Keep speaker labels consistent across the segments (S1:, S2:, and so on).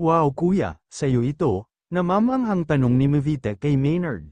S1: Wow kuya, sa'yo ito, namamanghang tanong ni Mavita kay Maynard.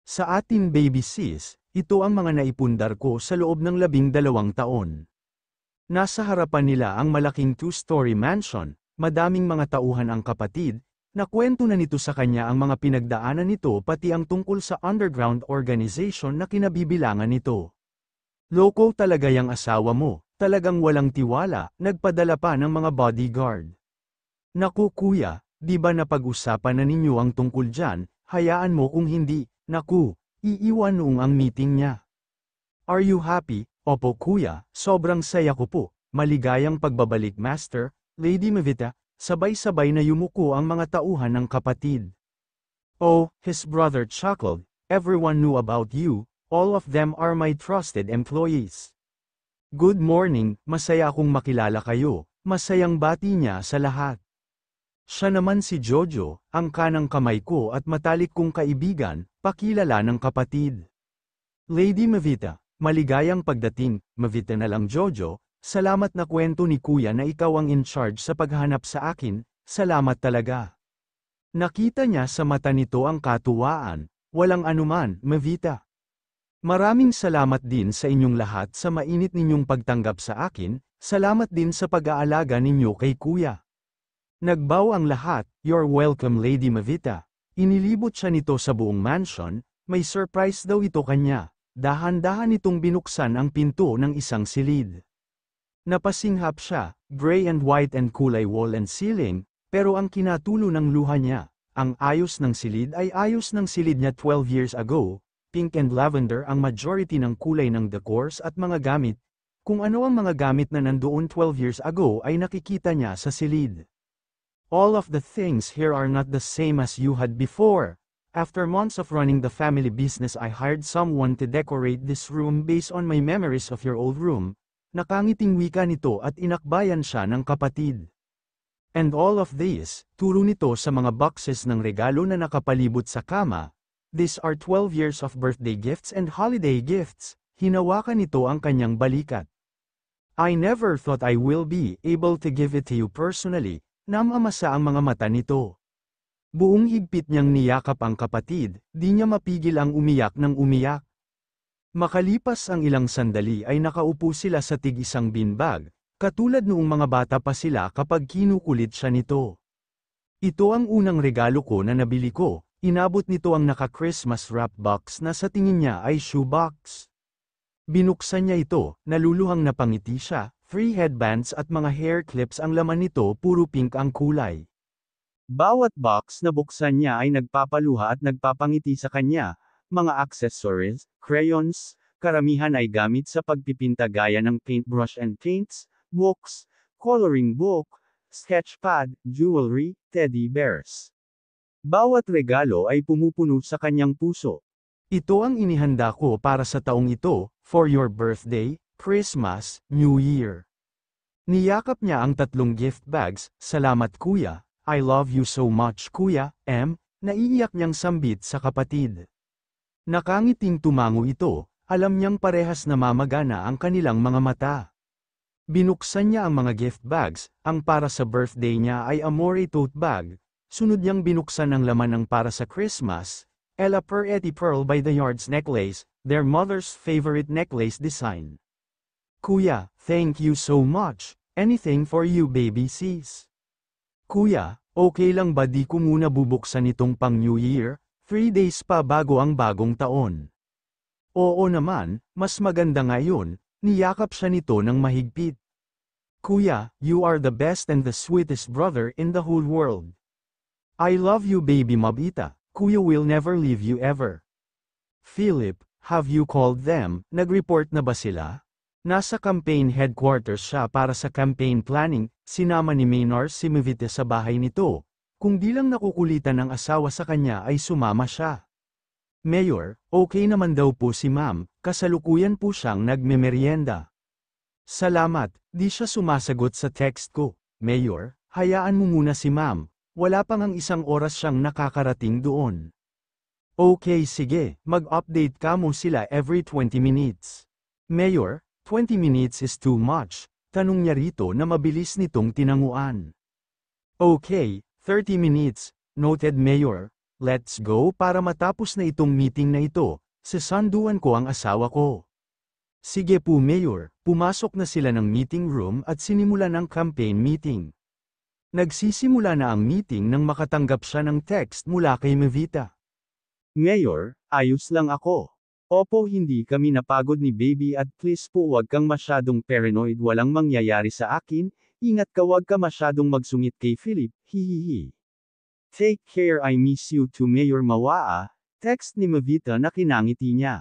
S1: Sa atin baby sis, ito ang mga naipundar ko sa loob ng 12 taon. Nasa harapan nila ang malaking two-story mansion, madaming mga tauhan ang kapatid, nakwento na nito sa kanya ang mga pinagdaanan nito pati ang tungkol sa underground organization na kinabibilangan nito. Loko talaga yang asawa mo, talagang walang tiwala, nagpadala pa ng mga bodyguard. Naku kuya, di ba napag-usapan na ninyo ang tungkol dyan, hayaan mo kung hindi, naku, iiwan noong ang meeting niya. Are you happy? Opo kuya, sobrang saya ko po, maligayang pagbabalik master, Lady Mavita, sabay-sabay na yumuko ang mga tauhan ng kapatid. Oh, his brother chuckled, everyone knew about you, all of them are my trusted employees. Good morning, masaya akong makilala kayo, masayang bati niya sa lahat. Siya naman si Jojo, ang kanang kamay ko at matalik kong kaibigan, pakilala ng kapatid. Lady Mavita, maligayang pagdating, Mavita na lang Jojo, salamat na kwento ni kuya na ikaw ang in charge sa paghanap sa akin, salamat talaga. Nakita niya sa mata nito ang katuwaan, walang anuman, Mavita. Maraming salamat din sa inyong lahat sa mainit ninyong pagtanggap sa akin, salamat din sa pag-aalaga ninyo kay kuya. Nagbaw ang lahat, you're welcome Lady Mavita. Inilibot siya nito sa buong mansion, may surprise daw ito kanya. Dahan-dahan itong binuksan ang pinto ng isang silid. Napasinghap siya, gray and white and kulay wall and ceiling, pero ang kinatulo ng luha niya, ang ayos ng silid ay ayos ng silid niya 12 years ago, pink and lavender ang majority ng kulay ng decors at mga gamit. Kung ano ang mga gamit na nandoon 12 years ago ay nakikita niya sa silid. All of the things here are not the same as you had before. After months of running the family business I hired someone to decorate this room based on my memories of your old room. Nakangiting wika nito at inakbayan siya ng kapatid. And all of this, turo nito sa mga boxes ng regalo na nakapalibot sa kama. These are 12 years of birthday gifts and holiday gifts. Hinawakan nito ang kanyang balikat. I never thought I will be able to give it to you personally. Namamasa ang mga mata nito. Buong higpit niyang niyakap ang kapatid, di niya mapigil ang umiyak ng umiyak. Makalipas ang ilang sandali ay nakaupo sila sa tig-isang beanbag, katulad noong mga bata pa sila kapag kinukulit siya nito. Ito ang unang regalo ko na nabili ko, inabot nito ang naka-Christmas wrap box na sa tingin niya ay shoebox. Binuksan niya ito, naluluhang napangiti siya. Free headbands at mga hair clips ang laman nito puro pink ang kulay. Bawat box na buksan niya ay nagpapaluha at nagpapangiti sa kanya, mga accessories, crayons, karamihan ay gamit sa pagpipinta gaya ng paintbrush and paints, books, coloring book, sketchpad, jewelry, teddy bears. Bawat regalo ay pumupuno sa kanyang puso. Ito ang inihanda ko para sa taong ito, for your birthday, Christmas, New Year. Niyakap niya ang 3 gift bags, salamat kuya, I love you so much kuya, naiiyak niyang sambit sa kapatid. Nakangiting tumango ito, alam niyang parehas na mamagana ang kanilang mga mata. Binuksan niya ang mga gift bags, ang para sa birthday niya ay Amore tote bag, sunod niyang binuksan ang laman ng para sa Christmas, Ella Pearl Pearl by the Yards necklace, their mother's favorite necklace design. Kuya, thank you so much. Anything for you baby sis. Kuya, okay lang ba di ko muna bubuksan itong pang New Year? 3 days pa bago ang bagong taon. Oo naman, mas maganda ngayon, niyakap siya nito ng mahigpit. Kuya, you are the best and the sweetest brother in the whole world. I love you baby Mabita, kuya will never leave you ever. Philip, have you called them? Nag-report na ba sila? Nasa campaign headquarters siya para sa campaign planning, sinama ni Maynard si Mavita sa bahay nito. Kung di lang nakukulitan ng asawa sa kanya ay sumama siya. Mayor, okay naman daw po si ma'am, kasalukuyan po siyang nagmemeryenda. Salamat, di siya sumasagot sa text ko. Mayor, hayaan mo muna si ma'am, wala pang ang 1 oras siyang nakakarating doon. Okay sige, mag-update ka mo sila every 20 minutes. Mayor, 20 minutes is too much, tanong niya rito na mabilis nitong tinanguan. Okay, 30 minutes, noted Mayor. Let's go para matapos na itong meeting na ito, sasanduan ko ang asawa ko. Sige po Mayor, pumasok na sila ng meeting room at sinimulan ang campaign meeting. Nagsisimula na ang meeting nang makatanggap siya ng text mula kay Mavita. Mayor, ayos lang ako. Opo, hindi kami napagod ni baby at please po wag kang masyadong paranoid, walang mangyayari sa akin, ingat ka, wag ka masyadong magsungit kay Philip, hihihi. Take care, I miss you too Mayor Mawaa, text ni Mavita na kinangiti niya.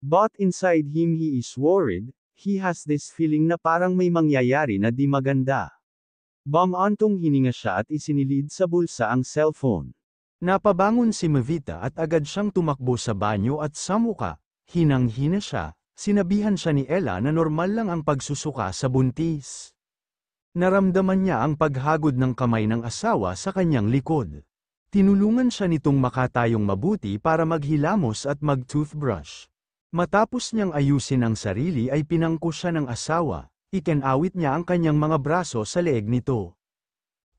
S1: But inside him he is worried, he has this feeling na parang may mangyayari na di maganda. Bamantong hininga siya at isinilid sa bulsa ang cellphone. Napabangon si Mavita at agad siyang tumakbo sa banyo at sa muka, hinang-hina siya, sinabihan siya ni Ella na normal lang ang pagsusuka sa buntis. Naramdaman niya ang paghagod ng kamay ng asawa sa kanyang likod. Tinulungan siya nitong makatayong mabuti para maghilamos at mag-toothbrush. Matapos niyang ayusin ang sarili ay pinangko siya ng asawa, ikinawit niya ang kanyang mga braso sa leeg nito.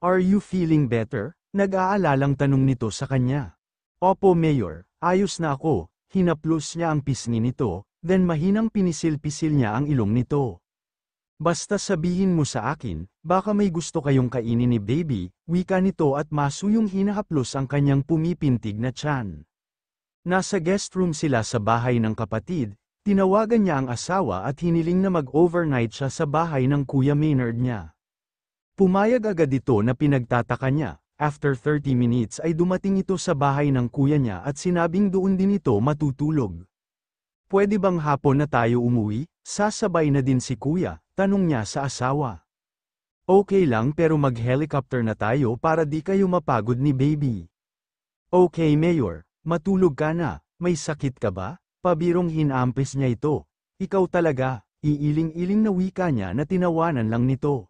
S1: Are you feeling better? Nag-aalalang tanong nito sa kanya. Opo Mayor, ayos na ako, hinaplos niya ang pisngi nito, then mahinang pinisil-pisil niya ang ilong nito. Basta sabihin mo sa akin, baka may gusto kayong kainin ni baby, wika nito at masuyong hinahaplos ang kanyang pumipintig na tiyan. Nasa guest room sila sa bahay ng kapatid, tinawagan niya ang asawa at hiniling na mag-overnight siya sa bahay ng Kuya Maynard niya. Pumayag agad ito na pinagtataka niya, after 30 minutes ay dumating ito sa bahay ng kuya niya at sinabing doon din ito matutulog. Pwede bang hapon na tayo umuwi? Sasabay na din si kuya, tanong niya sa asawa. Okay lang pero mag-helicopter na tayo para di kayo mapagod ni baby. Okay Mayor, matulog ka na, may sakit ka ba? Pabirong hinampis niya ito. Ikaw talaga, iiling-iling na wika niya na tinawanan lang nito.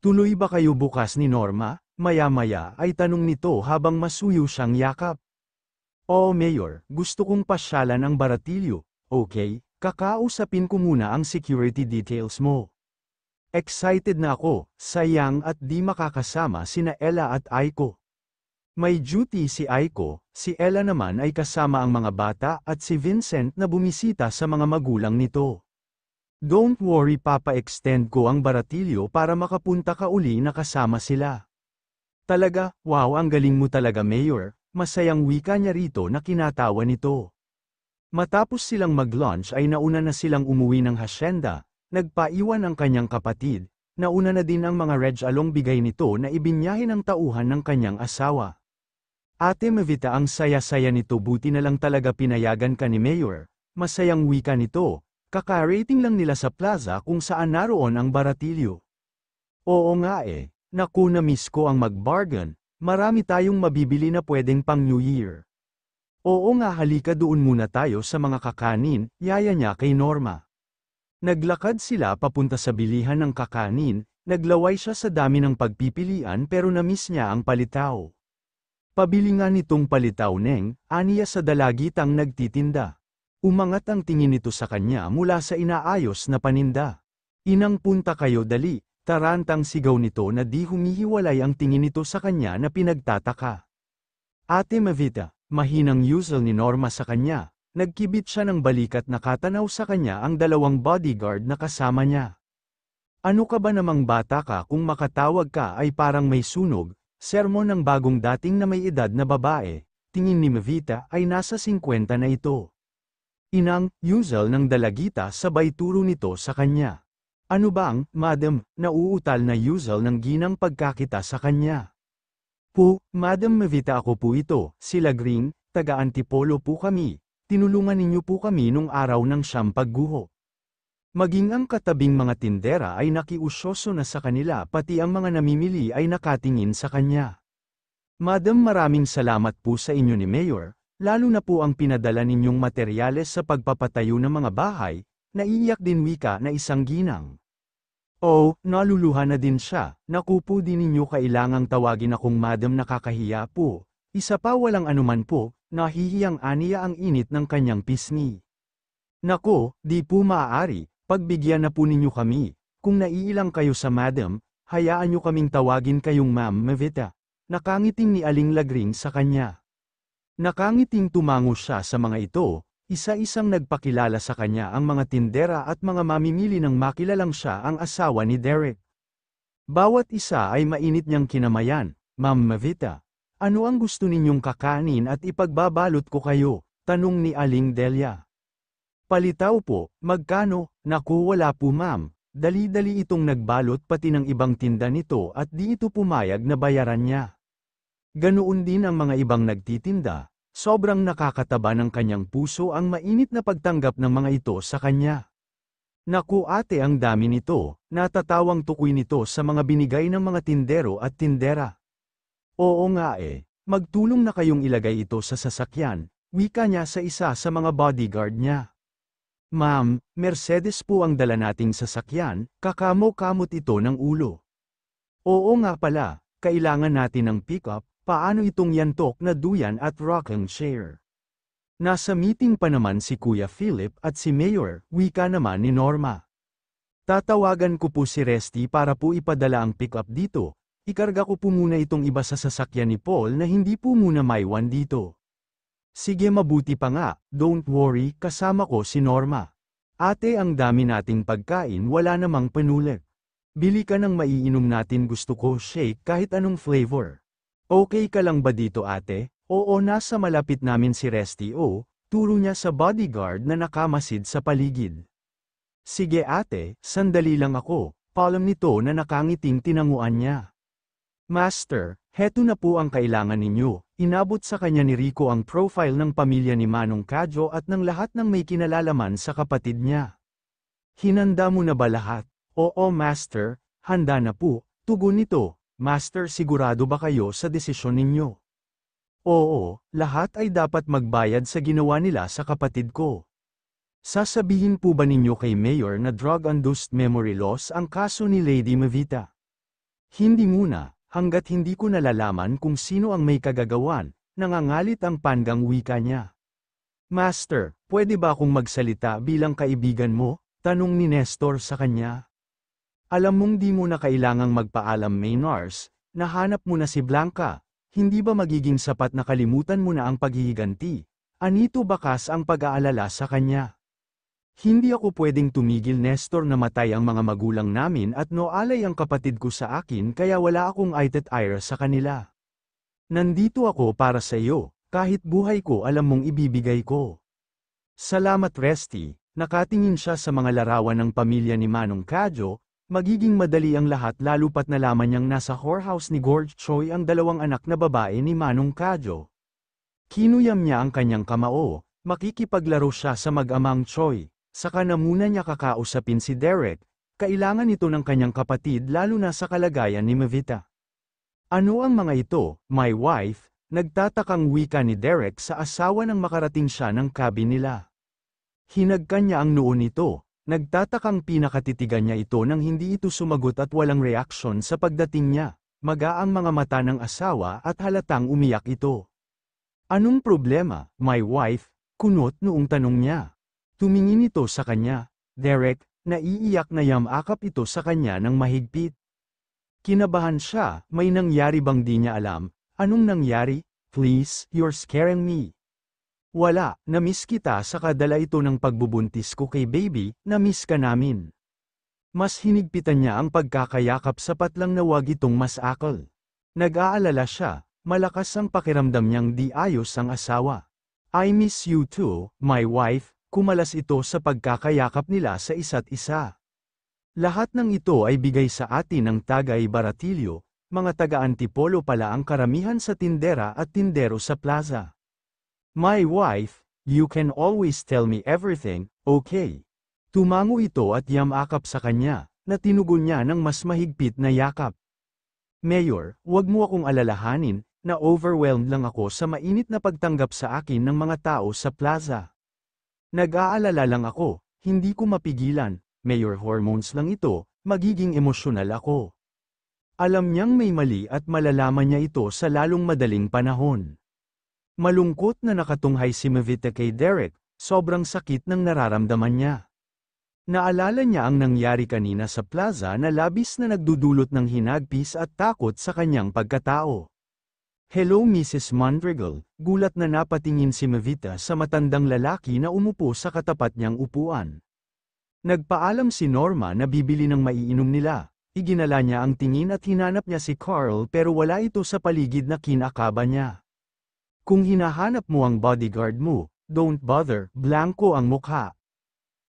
S1: Tuloy ba kayo bukas ni Norma? Maya-maya ay tanong nito habang masuyo siyang yakap. Oo Mayor, gusto kong pasyalan ang Baratilyo. Okay, kakausapin ko muna ang security details mo. Excited na ako, sayang at di makakasama sina Ella at Aiko. May duty si Aiko, si Ella naman ay kasama ang mga bata at si Vincent na bumisita sa mga magulang nito. Don't worry, papa-extend ko ang Baratilyo para makapunta ka uli na kasama sila. Talaga, wow, ang galing mo talaga Mayor, masayang wika niya rito na kinatawa nito. Matapos silang mag-lunch ay nauna na silang umuwi ng hasyenda, nagpaiwan ang kanyang kapatid, nauna na din ang mga regalong bigay nito na ibinyahe ng tauhan ng kanyang asawa. Ate Mavita, ang saya-saya nito, buti na lang talaga pinayagan ka ni Mayor, masayang wika nito, kaka-rating lang nila sa plaza kung saan naroon ang Baratilyo. Oo nga eh, naku na-miss ko ang mag-bargain, marami tayong mabibili na pwedeng pang New Year. Oo nga, halika doon muna tayo sa mga kakanin, yaya niya kay Norma. Naglakad sila papunta sa bilihan ng kakanin, naglaway siya sa dami ng pagpipilian pero na-miss niya ang palitaw. Pabili nga nitong palitaw neng, aniya sa dalagitang nagtitinda. Umangat ang tingin nito sa kanya mula sa inaayos na paninda. Inang punta kayo dali, tarantang sigaw nito na di humihiwalay ang tingin nito sa kanya na pinagtataka. Ate Mavita, mahinang yusel ni Norma sa kanya, nagkibit siya ng balikat na katanaw sa kanya ang dalawang bodyguard na kasama niya. Ano ka ba namang bata ka, kung makatawag ka ay parang may sunog, sermon ng bagong dating na may edad na babae, tingin ni Mavita ay nasa 50 na ito. Inang, yusel ng dalagita sabay turo nito sa kanya. Ano bang, madam, nauutal na yusel ng ginang pagkakita sa kanya. Po, Madam Mavita, ako po ito, sila Green, taga-Antipolo po kami, tinulungan ninyo po kami nung araw ng siyang pagguho. Maging ang katabing mga tindera ay nakiusyoso na sa kanila, pati ang mga namimili ay nakatingin sa kanya. Madam, maraming salamat po sa inyo ni Mayor, lalo na po ang pinadala ninyong materyales sa pagpapatayo ng mga bahay, naiiyak din wika na isang ginang. Oh, naluluha na din siya, naku po, di ninyo kailangang tawagin akong madam, nakakahiya po. Isa pa, walang anuman po, nahihiyang aniya ang init ng kanyang pisngi. Nako, di po maaari, pagbigyan na po ninyo kami, kung naiilang kayo sa madam, Hayaan niyo kaming tawagin kayong Ma'am Mavita. Nakangiting ni Aling Lagring sa kanya. Nakangiting tumango siya sa mga ito, isa-isang nagpakilala sa kanya ang mga tindera at mga mamimili ng makilalang siya ang asawa ni Derek. Bawat isa ay mainit niyang kinamayan. Ma'am Mavita, ano ang gusto ninyong kakanin at ipagbabalot ko kayo? Tanong ni Aling Delia. Palitaw po, magkano? Naku, wala po ma'am. Dali-dali itong nagbalot pati ng ibang tinda nito at di ito pumayag na bayaran niya. Ganoon din ang mga ibang nagtitinda, sobrang nakakataba ng kanyang puso ang mainit na pagtanggap ng mga ito sa kanya. Naku ate, ang dami nito, natatawang tukoy nito sa mga binigay ng mga tindero at tindera. Oo nga magtulong na kayong ilagay ito sa sasakyan, wika niya sa isa sa mga bodyguard niya. Ma'am, Mercedes po ang dala nating sasakyan, kakamo-kamot ito ng ulo. Oo nga pala, kailangan natin ng pickup, paano itong yantok na duyan at rocking chair? Nasa meeting pa naman si Kuya Philip at si Mayor, wika naman ni Norma. Tatawagan ko po si Resty para po ipadala ang pickup dito, ikarga ko po muna itong iba sa sasakyan ni Paul na hindi po muna maiwan dito. Sige, mabuti pa nga, don't worry, kasama ko si Norma. Ate, ang dami nating pagkain, wala namang panulit. Bili ka ng maiinom natin, gusto ko shake kahit anong flavor. Okay ka lang ba dito ate? Oo, nasa malapit namin si Resty turo niya sa bodyguard na nakamasid sa paligid. Sige ate, sandali lang ako, palm nito na nakangiting tinanguan niya. Master, heto na po ang kailangan ninyo. Inabot sa kanya ni Rico ang profile ng pamilya ni Manong Kadyo at ng lahat ng may kinalalaman sa kapatid niya. Hinanda mo na ba lahat? Oo master, handa na po, tugon nito. Master, sigurado ba kayo sa desisyon ninyo? Oo, lahat ay dapat magbayad sa ginawa nila sa kapatid ko. Sasabihin po ba ninyo kay Mayor na drug-induced memory loss ang kaso ni Lady Mavita? Hindi muna. Hanggat hindi ko nalalaman kung sino ang may kagagawan, nangangalit ang panggang wika niya. Master, pwede ba akong magsalita bilang kaibigan mo? Tanong ni Nestor sa kanya. Alam mong di mo na kailangang magpaalam Maynars, nahanap mo na si Blanca, hindi ba magiging sapat na kalimutan mo na ang paghihiganti? Anito bakas ang pag-aalala sa kanya. Hindi ako pwedeng tumigil Nestor na matay ang mga magulang namin at noalay ang kapatid ko sa akin kaya wala akong aitet-ira sa kanila. Nandito ako para sa iyo, kahit buhay ko alam mong ibibigay ko. Salamat Resty, nakatingin siya sa mga larawan ng pamilya ni Manong Kadyo, magiging madali ang lahat lalo pat nalaman niyang nasa whorehouse ni Gorge Choi ang dalawang anak na babae ni Manong Kadyo. Kinuyam niya ang kanyang kamao, makikipaglaro siya sa mag-amang Choi. Saka na muna niya kakausapin si Derek, kailangan ito ng kanyang kapatid lalo na sa kalagayan ni Mavita. Ano ang mga ito, my wife? Nagtatakang wika ni Derek sa asawa nang makarating siya ng cabin nila. Hinagkan niya ang noo nito, nagtatakang pinakatitigan niya ito nang hindi ito sumagot at walang reaksyon sa pagdating niya, magaang mga mata ng asawa at halatang umiyak ito. Anong problema, my wife? Kunot noong tanong niya. Tumingin ito sa kanya, Derek, naiiyak na yamakap ito sa kanya ng mahigpit. Kinabahan siya, may nangyari bang di niya alam? Anong nangyari? Please, you're scaring me. Wala, namiss kita sa kadala ito ng pagbubuntis ko kay baby, namiss ka namin. Mas hinigpitan niya ang pagkakayakap sapat lang na wag itong masakal. Nag-aalala siya, malakas ang pakiramdam niyang di ayos ang asawa. I miss you too, my wife. Kumalas ito sa pagkakayakap nila sa isa't isa. Lahat ng ito ay bigay sa atin ng Tagay Baratillo, mga taga-Antipolo pala ang karamihan sa tindera at tindero sa plaza. My wife, you can always tell me everything, okay? Tumango ito at yamakap sa kanya, na tinugon niya ng mas mahigpit na yakap. Mayor, wag mo akong alalahanin, na overwhelmed lang ako sa mainit na pagtanggap sa akin ng mga tao sa plaza. Nag-aalala lang ako, hindi ko mapigilan, Mayor hormones lang ito, magiging emosyonal ako. Alam niyang may mali at malalaman niya ito sa lalong madaling panahon. Malungkot na nakatunghay si Mavita kay Derek, sobrang sakit ng nararamdaman niya. Naalala niya ang nangyari kanina sa plaza na labis na nagdudulot ng hinagpis at takot sa kanyang pagkatao. Hello Mrs. Mondragon, gulat na napatingin si Mavita sa matandang lalaki na umupo sa katapat niyang upuan. Nagpaalam si Norma na bibili ng maiinom nila. Iginala niya ang tingin at hinanap niya si Carl pero wala ito sa paligid na kinakaba niya. Kung hinahanap mo ang bodyguard mo, don't bother, blanko ang mukha.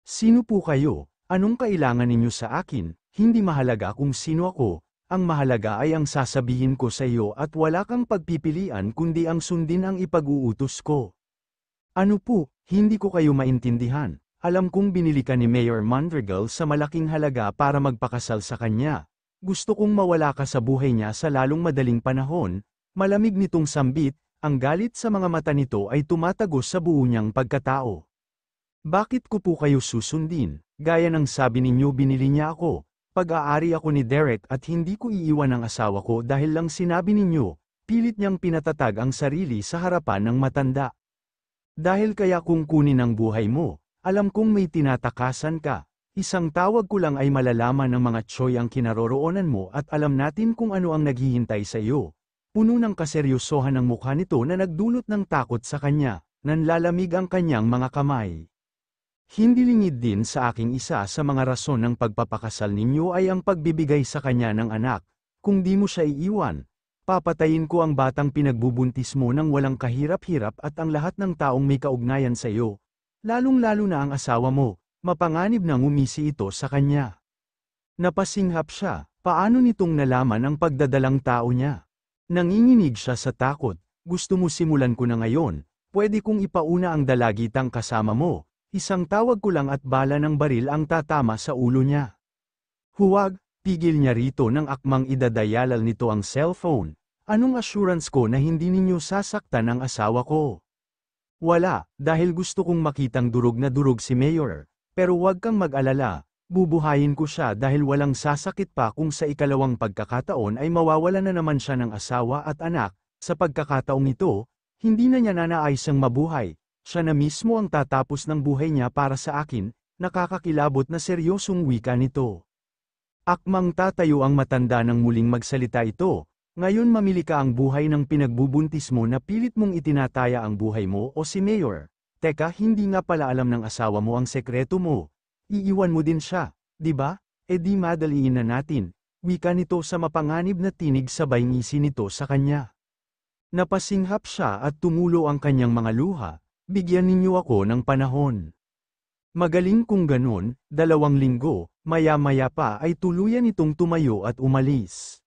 S1: Sino po kayo? Anong kailangan ninyo sa akin? Hindi mahalaga kung sino ako, ang mahalaga ay ang sasabihin ko sa iyo at wala kang pagpipilian kundi ang sundin ang ipag-uutos ko. Ano po, hindi ko kayo maintindihan. Alam kong binili ka ni Mayor Mondragon sa malaking halaga para magpakasal sa kanya. Gusto kong mawala ka sa buhay niya sa lalong madaling panahon. Malamig nitong sambit, ang galit sa mga mata nito ay tumatagos sa buo niyang pagkatao. Bakit ko po kayo susundin? Gaya ng sabi ninyo binili niya ako. Pag-aari ako ni Derek at hindi ko iiwan ang asawa ko dahil lang sinabi ninyo, pilit niyang pinatatag ang sarili sa harapan ng matanda. Dahil kaya kung kunin ang buhay mo, alam kong may tinatakasan ka. Isang tawag ko lang ay malalaman ng mga tsoy ang kinaroroonan mo at alam natin kung ano ang naghihintay sa iyo. Puno ng kaseryosohan ang mukha nito na nagdulot ng takot sa kanya, nanlalamig ang kanyang mga kamay. Hindi lingid din sa aking isa sa mga rason ng pagpapakasal ninyo ay ang pagbibigay sa kanya ng anak. Kung di mo siya iiwan, papatayin ko ang batang pinagbubuntis mo ng walang kahirap-hirap at ang lahat ng taong may kaugnayan sa iyo. Lalong-lalo na ang asawa mo, mapanganib nang umisi ito sa kanya. Napasinghap siya, paano nitong nalaman ang pagdadalang tao niya? Nanginginig siya sa takot, gusto mo simulan ko na ngayon, pwede kong ipauna ang dalagitang kasama mo. Isang tawag ko lang at bala ng baril ang tatama sa ulo niya. Huwag, pigil niya rito ng akmang idadayalal nito ang cellphone. Anong assurance ko na hindi ninyo sasaktan ang asawa ko? Wala, dahil gusto kong makitang durog na durog si Mayor. Pero huwag kang mag-alala, bubuhayin ko siya dahil walang sasakit pa kung sa ikalawang pagkakataon ay mawawala na naman siya ng asawa at anak. Sa pagkakataong ito, hindi na niya nanaayos ang mabuhay. Siya na mismo ang tatapos ng buhay niya para sa akin, nakakakilabot na seryosong wika nito. Akmang tatayo ang matanda nang muling magsalita ito, ngayon mamili ka ang buhay ng pinagbubuntis mo na pilit mong itinataya ang buhay mo o si Mayor. Teka, hindi nga pala alam ng asawa mo ang sekreto mo. Iiwan mo din siya, di ba? E di madaliin na natin, wika nito sa mapanganib na tinig sabay ngisi nito sa kanya. Napasinghap siya at tumulo ang kanyang mga luha. Bigyan ninyo ako ng panahon. Magaling kung ganun, 2 linggo, maya-maya pa ay tuluyan itong tumayo at umalis.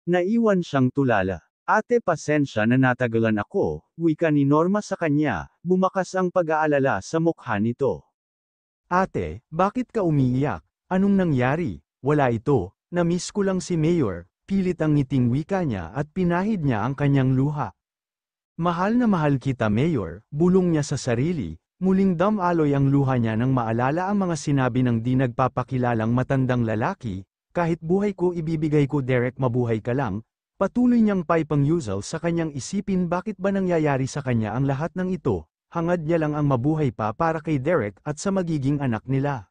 S1: Naiwan siyang tulala. Ate pasensya na natagalan ako, wika ni Norma sa kanya, bumakas ang pag-aalala sa mukha nito. Ate, bakit ka umiiyak? Anong nangyari? Wala ito, na-miss ko lang si Mayor, pilit ang ngiting wika niya at pinahid niya ang kanyang luha. Mahal na mahal kita Mayor, bulong niya sa sarili, muling damaloy ang luha niya nang maalala ang mga sinabi ng di nagpapakilalang matandang lalaki, kahit buhay ko ibibigay ko Derek mabuhay ka lang, patuloy niyang paipang-usual sa kanyang isipin bakit ba nangyayari sa kanya ang lahat ng ito, hangad niya lang ang mabuhay pa para kay Derek at sa magiging anak nila.